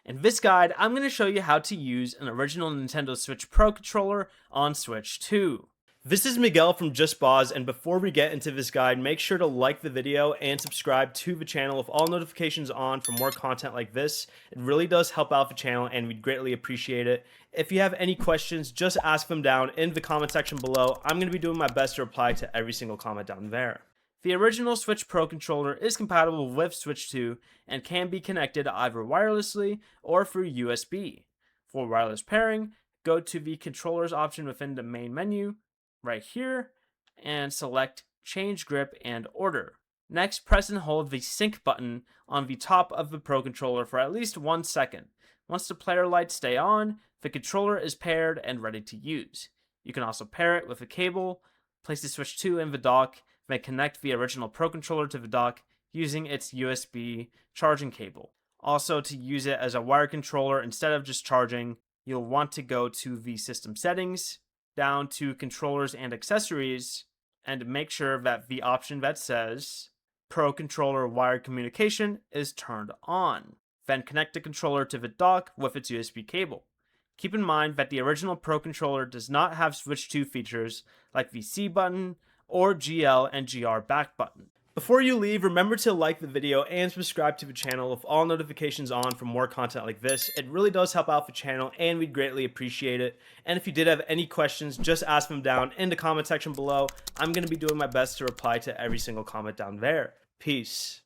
In this guide, I'm going to show you how to use an original Nintendo Switch Pro controller on Switch 2. This is Miguel from Just Boz, and before we get into this guide, make sure to like the video and subscribe to the channel with all notifications on for more content like this. It really does help out the channel and we'd greatly appreciate it. If you have any questions, just ask them down in the comment section below. I'm going to be doing my best to reply to every single comment down there. The original Switch Pro controller is compatible with Switch 2 and can be connected either wirelessly or through USB. For wireless pairing, go to the controllers option within the main menu, right here, and select Change Grip and Order. Next, press and hold the Sync button on the top of the Pro controller for at least 1 second. Once the player lights stay on, the controller is paired and ready to use. You can also pair it with a cable, place the Switch 2 in the dock, then connect the original Pro controller to the dock using its USB charging cable. Also, to use it as a wired controller instead of just charging, you'll want to go to the system settings, down to controllers and accessories, and make sure that the option that says Pro controller wired communication is turned on. Then connect the controller to the dock with its USB cable. Keep in mind that the original Pro controller does not have Switch 2 features like the C button or GL and GR back button. Before you leave, remember to like the video and subscribe to the channel with all notifications on for more content like this. It really does help out the channel and we'd greatly appreciate it. And if you did have any questions, just ask them down in the comment section below. I'm going to be doing my best to reply to every single comment down there. Peace.